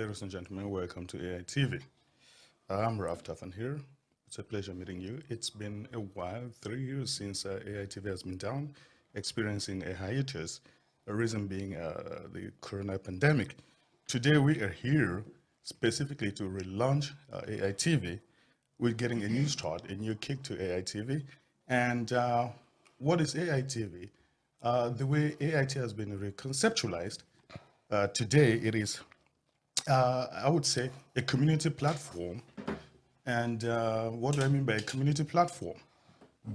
Ladies and gentlemen, welcome to AI TV. I'm Raf Tafan here. It's a pleasure meeting you. It's been a while, 3 years since AI TV has been down, experiencing a hiatus, a reason being the corona pandemic. Today we are here specifically to relaunch AI TV. We're getting a new start, a new kick to AI TV. And what is AI TV? The way AI TV has been reconceptualized, today it is I would say a community platform. And what do I mean by a community platform?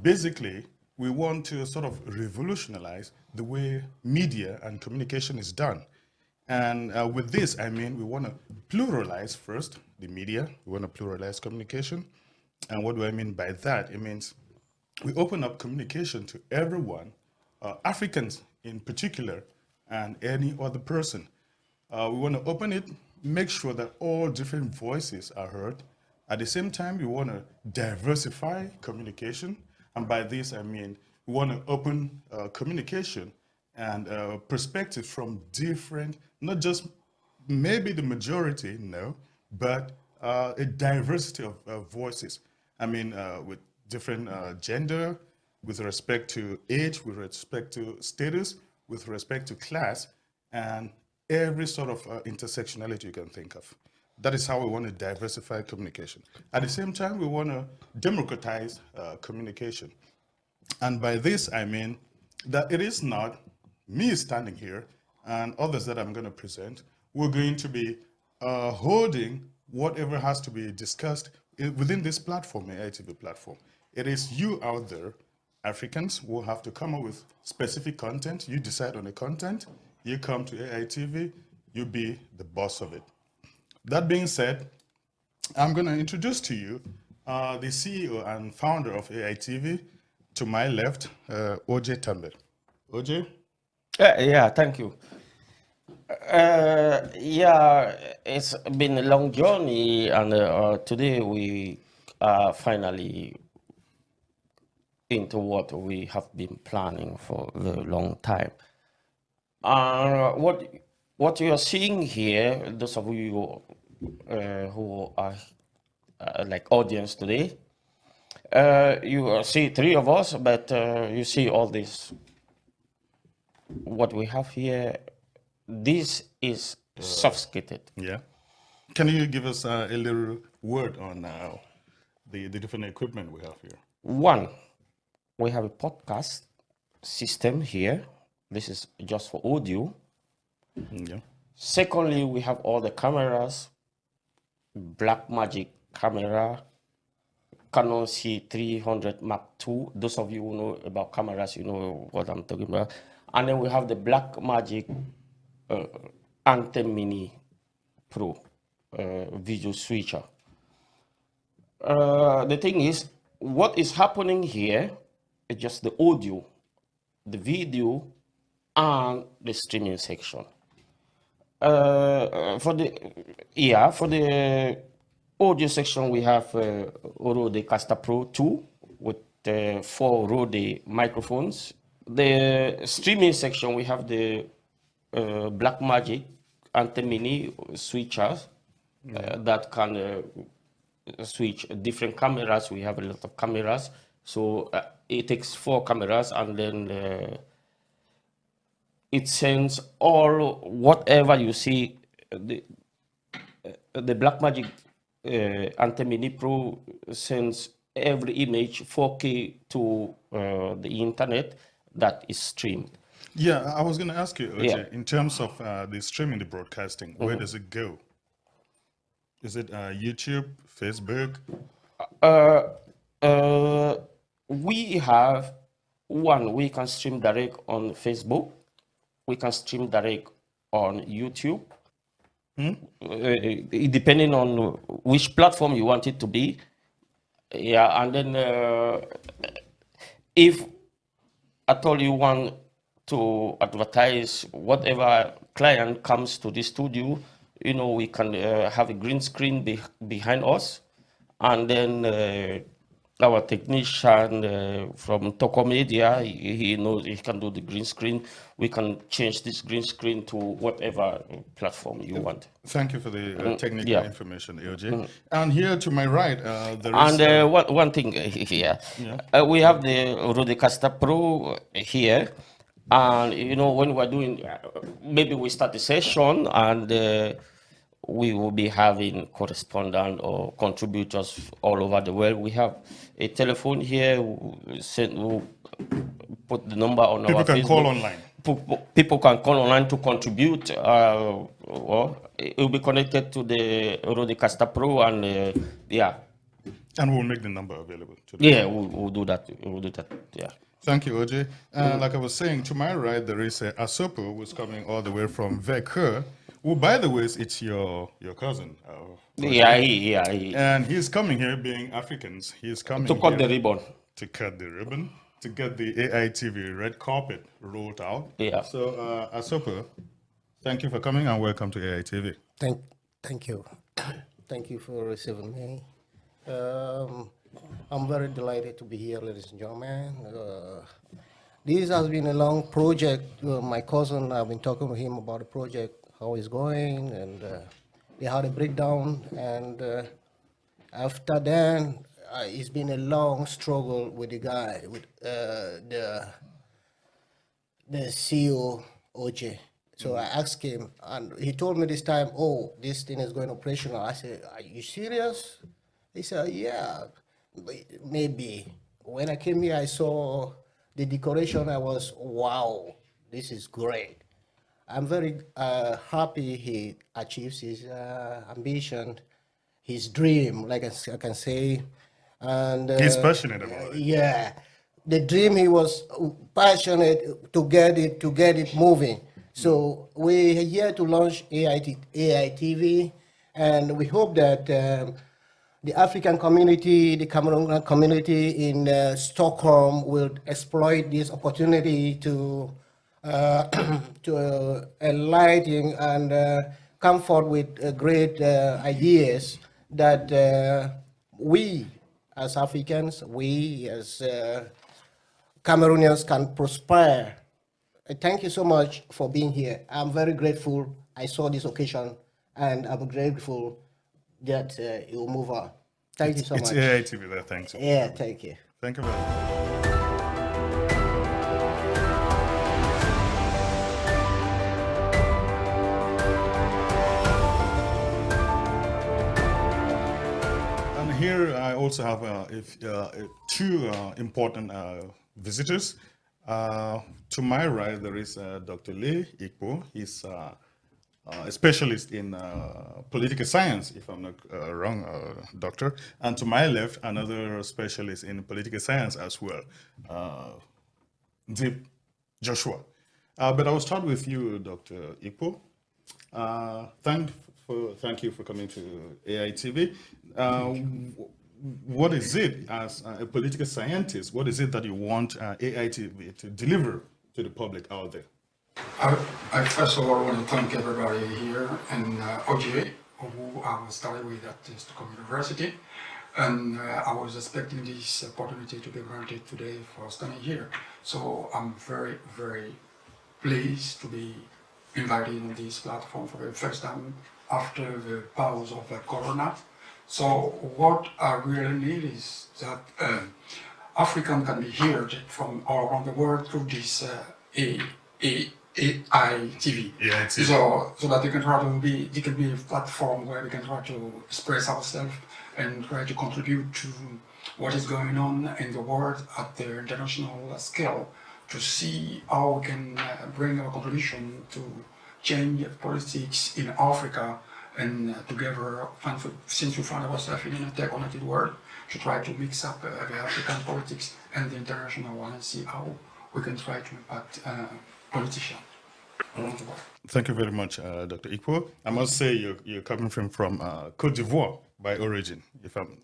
Basically, we want to sort of revolutionize the way media and communication is done. And with this, I mean, we want to pluralize first the media, we want to pluralize communication. And what do I mean by that? It means we open up communication to everyone, Africans in particular, and any other person. We want to open it, make sure that all different voices are heard. At the same time, we want to diversify communication. And by this, I mean, we want to open communication and perspective from different, not just maybe the majority, no, but a diversity of voices. I mean, with different gender, with respect to age, with respect to status, with respect to class, and every sort of intersectionality you can think of. That is how we want to diversify communication. At the same time, we want to democratize communication. And by this, I mean that it is not me standing here and others that I'm going to present. We're going to be holding whatever has to be discussed within this platform, the ITV platform. It is you out there, Africans, who have to come up with specific content. You decide on the content. You come to AITV, you be the boss of it. That being said, I'm going to introduce to you the CEO and founder of AITV. To my left, OJ Tamber. OJ? Yeah, thank you. Yeah, it's been a long journey, and today we are finally into what we have been planning for a very long time. What you are seeing here, those of you who are like audience today, you see three of us, but you see all this. What we have here, this is sophisticated. Yeah. Can you give us a little word on the different equipment we have here? One, we have a podcast system here. This is just for audio. Yeah. Secondly, we have all the cameras, Black Magic camera, Canon C300 Mark II. Those of you who know about cameras, you know what I'm talking about. And then we have the Black Magic Anthem Mini Pro video switcher. The thing is, what is happening here is just the audio, the video, and the streaming section. For the audio section, we have Rode Caster Pro 2 with 4 Rode microphones. The streaming section, we have the Blackmagic Anthem Mini switchers that can switch different cameras. We have a lot of cameras, so it takes 4 cameras, and then it sends all whatever you see. The Blackmagic Anthem Mini Pro sends every image 4K to the internet that is streamed. Yeah, I was going to ask you, OJ, Yeah. in terms of the streaming, the broadcasting, where does it go? Is it YouTube, Facebook? We have one, we can stream direct on Facebook. We can stream direct on YouTube. Depending on which platform you want it to be. Yeah, and then if at all you want to advertise, whatever client comes to the studio, you know, we can have a green screen behind us, and then our technician from Toko Media, he knows he can do the green screen. We can change this green screen to whatever platform you want. Thank you for the technical Yeah. information, AOJ. And here to my right, there is... And one thing here, yeah. we have the Rodecaster Pro here, and when we're doing, maybe we start the session and we will be having correspondent or contributors all over the world. We have a telephone here. We'll put the number on People our can Facebook. call online. People can call online to contribute. Or it will be connected to the Rodecaster Pro, and yeah. And we'll make the number available to the Yeah, public. we'll do that. We'll do that. Yeah. Thank you, OJ. Like I was saying, to my right, there is Asopo, who's coming all the way from Vancouver, who, by the way, it's your cousin. Yeah, And he's coming here being Africans. He's coming to cut here the ribbon. to cut the ribbon, to get the AITV red carpet rolled out. Yeah. So, Asopo, thank you for coming and welcome to AITV. Thank you. Thank you for receiving me. I'm very delighted to be here, ladies and gentlemen. This has been a long project. My cousin, I've been talking to him about the project, how it's going, and they had a breakdown. And after then, it's been a long struggle with the guy, with the CEO, OJ. So I asked him, and he told me this time, oh, this thing is going operational. I said, are you serious? He said, yeah, maybe. When I came here, I saw the decoration. I was, wow, this is great. I'm very happy he achieves his ambition, his dream, like I can say. And He's passionate about it. yeah, the dream, he was passionate to get it moving. So we're here to launch AITV, and we hope that the African community, the Cameroonian community in Stockholm will exploit this opportunity to to enlighten and come forward with great ideas that we as Africans, we as Cameroonians can prosper. Thank you so much for being here. I'm very grateful. I saw this occasion, and I'm grateful that it will move on. Thank you so It's much. AITV there, thanks. Yeah, thank you. Thank you very much. And here I also have two important visitors. To my right, there is Dr. Lee Ikpo. He's a specialist in political science, if I'm not wrong, doctor. And to my left, another specialist in political science as well, Deep Joshua. But I will start with you, Dr. Ikpo. Thank you for coming to AITV. What is it, as a political scientist, what is it that you want AITV to deliver to the public out there? I first of all want to thank everybody here and OJ, who I was studying with at Stockholm University. And I was expecting this opportunity to be granted today for standing here. So I'm very, very pleased to be invited on this platform for the first time after the pause of the Corona. So what I really need is that African can be heard from all around the world through this AITV. Yeah, So that they can be a platform where we can try to express ourselves and try to contribute to what is going on in the world at the international scale, to see how we can bring our contribution to change politics in Africa, and together, since we find ourselves in an interconnected world, to try to mix up the African politics and the international one and see how we can try to impact politicians around the world. Thank you very much, Dr. Ikpo. I must say you're coming from Cote d'Ivoire by origin,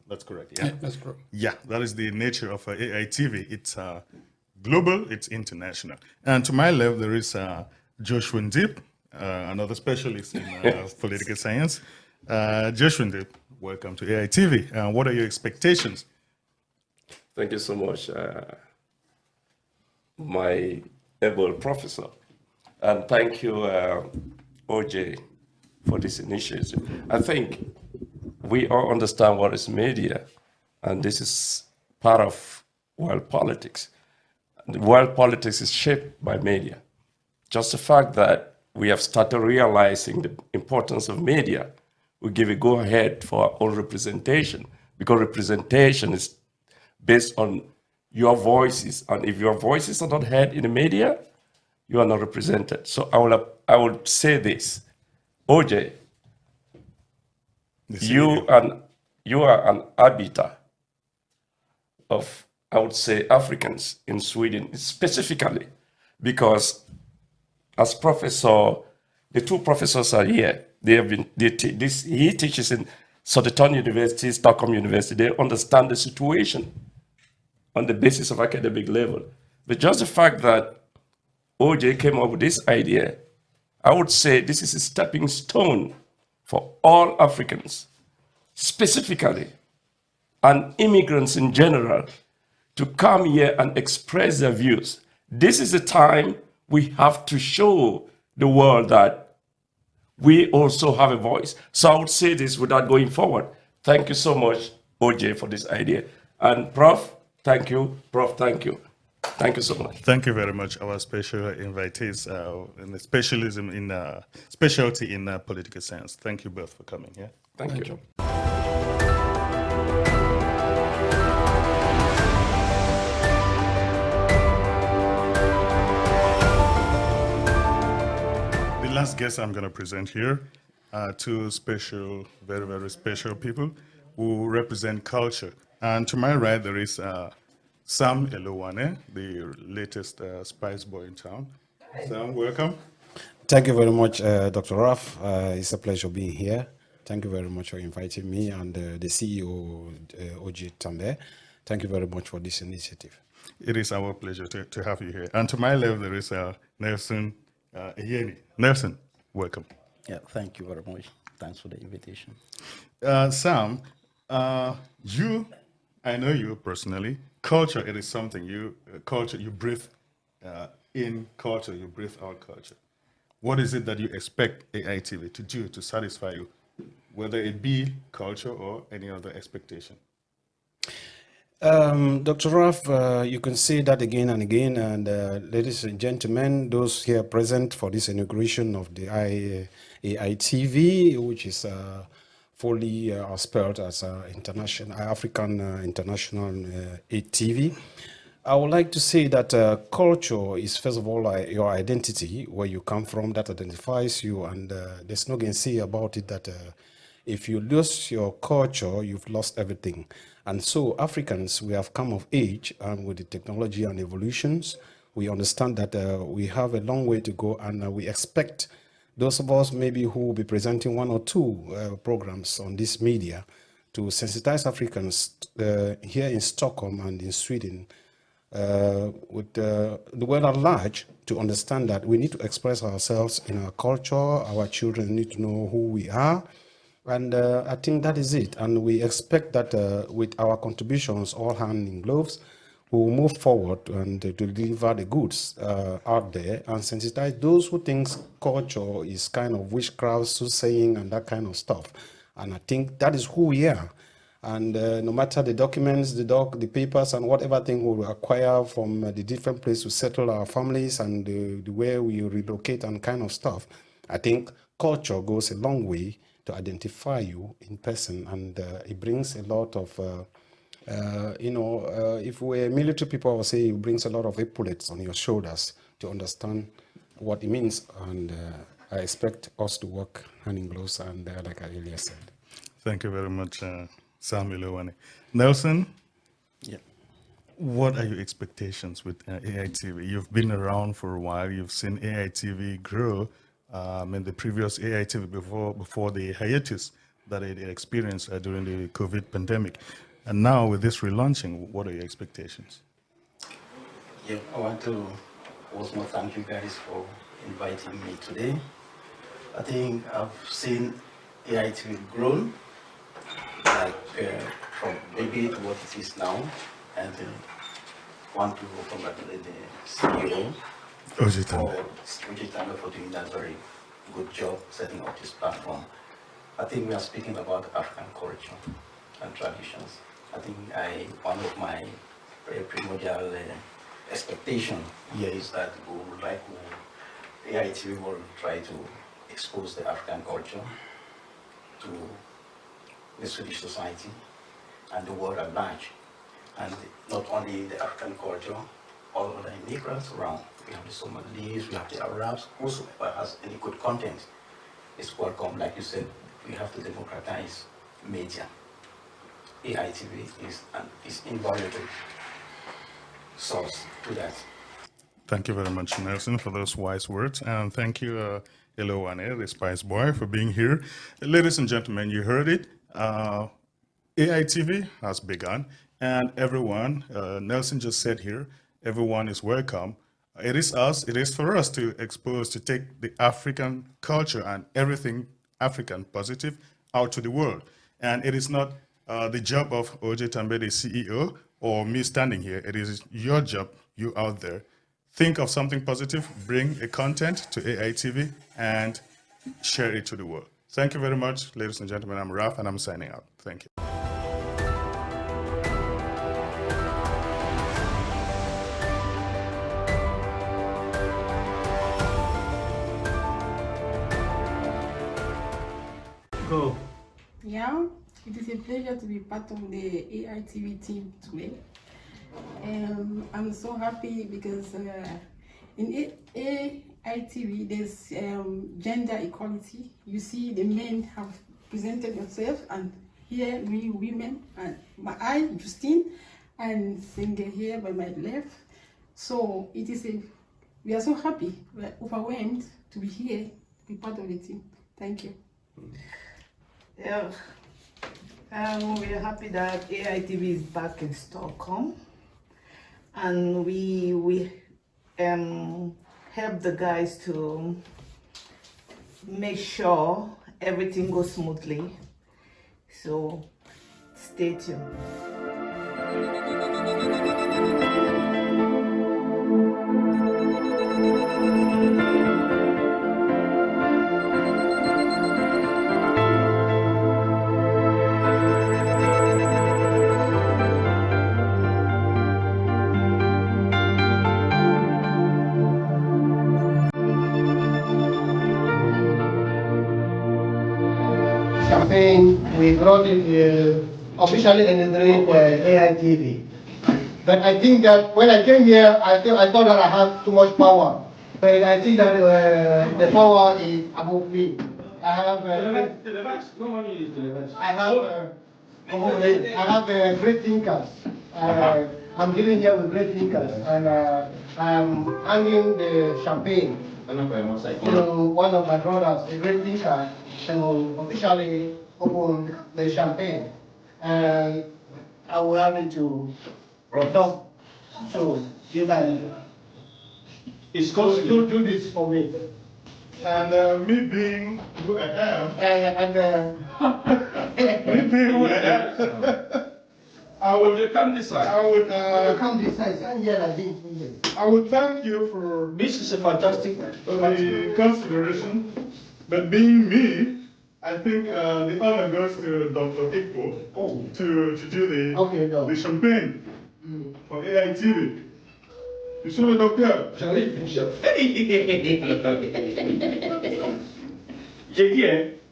that's correct. Yeah, That's correct. Yeah, that is the nature of AITV. It's global, it's international. And to my left, there is Joshua Ndip, another specialist in political science. Joshua Ndip, welcome to AITV. What are your expectations? Thank you so much, my able professor. And thank you, OJ, for this initiative. I think we all understand what is media, and this is part of world politics. The world politics is shaped by media. Just the fact that we have started realizing the importance of media, we give a go ahead for our own representation, because representation is based on your voices. And if your voices are not heard in the media, you are not represented. So I will say this, OJ, The you CEO. you are an arbiter of, I would say, Africans in Sweden specifically, because as professor, the two professors are here. They have been, he teaches in Södertörn University, Stockholm University. They understand the situation on the basis of academic level. But just the fact that OJ came up with this idea, I would say this is a stepping stone for all Africans, specifically, and immigrants in general, to come here and express their views. This is the time we have to show the world that we also have a voice. So I would say this without going forward. Thank you so much, OJ, for this idea. And Prof, thank you. Prof, thank you. Thank you so much. Thank you very much, our special invitees and the specialty in political science. Thank you both for coming here. Thank you. The last guest I'm going to present here are two special, very, very special people who represent culture. And to my right, there is Sam Elowane, the latest Spice Boy in town. Sam, welcome. Thank you very much, Dr. Raf. It's a pleasure being here. Thank you very much for inviting me and the CEO, Oji Tambe. Thank you very much for this initiative. It is our pleasure to have you here. And to my left, there is Nelson Eyeni. Nelson, welcome. Yeah, thank you very much. Thanks for the invitation. Sam, I know you personally. Culture, it is something culture, you breathe in culture, you breathe out culture. What is it that you expect AITV to do to satisfy you, whether it be culture or any other expectation? Dr. Raf, you can say that again and again. And ladies and gentlemen, those here present for this inauguration of the AITV, which is fully spelled as international African International ATV. I would like to say that culture is, first of all, your identity, where you come from, that identifies you. And there's no gainsay about it that if you lose your culture, you've lost everything. And so Africans, we have come of age, and with the technology and evolutions, we understand that we have a long way to go, and we expect those of us maybe who will be presenting one or two programs on this media to sensitize Africans here in Stockholm and in Sweden, with the world at large, to understand that we need to express ourselves in our culture. Our children need to know who we are. And I think that is it. And we expect that with our contributions, all hand in gloves, we will move forward and to deliver the goods out there and sensitize those who think culture is kind of witchcraft, soothsaying, and that kind of stuff. And I think that is who we are. And no matter the documents, the papers, and whatever thing we will acquire from the different places to settle our families and the way we relocate and kind of stuff, I think culture goes a long way to identify you in person, and it brings a lot of, if we're military people, I would say it brings a lot of epaulets on your shoulders to understand what it means, and I expect us to work hand in gloves, and like I earlier said. Thank you very much, Sam Elowane. Nelson? Yeah. What are your expectations with AITV? You've been around for a while. You've seen AITV grow. In the previous AITV before the hiatus that it experienced during the COVID pandemic. And now with this relaunching, what are your expectations? Yeah, I want to also thank you guys for inviting me today. I think I've seen AITV grown, like from baby to what it is now. and want to congratulate the CEO for doing that very good job setting up this platform. I think we are speaking about African culture and traditions. I think one of my very primordial expectation here is that we would like to, AITV will try to expose the African culture to the Swedish society and the world at large. And not only the African culture, all other immigrants around. We have the Somalis, we have the Arabs, whosoever has any good content is welcome. Like you said, we have to democratize media. AITV is invaluable source to that. Thank you very much, Nelson, for those wise words. And thank you, Elowane, the Spice Boy, for being here. Ladies and gentlemen, you heard it. AITV has begun, and everyone, Nelson just said here, everyone is welcome. It is for us to expose, to take the African culture and everything African positive out to the world. And it is not the job of OJ Tambe, the CEO, or me standing here. It is your job, you out there. Think of something positive, bring a content to AITV, and share it to the world. Thank you very much, ladies and gentlemen. I'm Raf, and I'm signing out. Thank you. Go. Yeah, it is a pleasure to be part of the AITV team today. I'm so happy because in AITV there's gender equality. You see the men have presented themselves, and here we women, and I, Justine, and Singer here by my left. So we are so happy, we're overwhelmed to be here, to be part of the team. Thank you. Yeah, we are happy that AITV is back in Stockholm, and we help the guys to make sure everything goes smoothly. So stay tuned. Campaign, we brought it officially in the AITV. But I think that when I came here, I thought that I had too much power. But I think that the power is above me. I have great thinkers. I'm dealing here with great thinkers, and I'm hanging the champagne to one of my brothers, a great thinker, to officially open the champagne. And I will have it to talk. So you can do this for me. And me being who I am, me being who I am, I will come this side. Come this side. I would thank you for This is a fantastic the consideration, but being me, I think the honor goes to Dr. Ikpo to do the champagne for AITV. You see the doctor?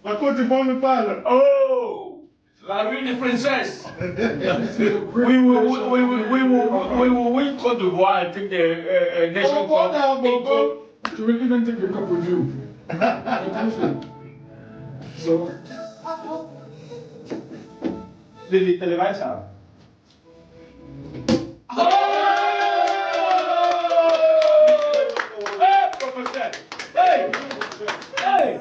La Côte d'Ivoire parle. Oh, la reine des princesses. we will win Côte d'Ivoire and take the nation cup. Tu veux even take the cup with you? So, The televisor. Hey, professor. Hey, hey.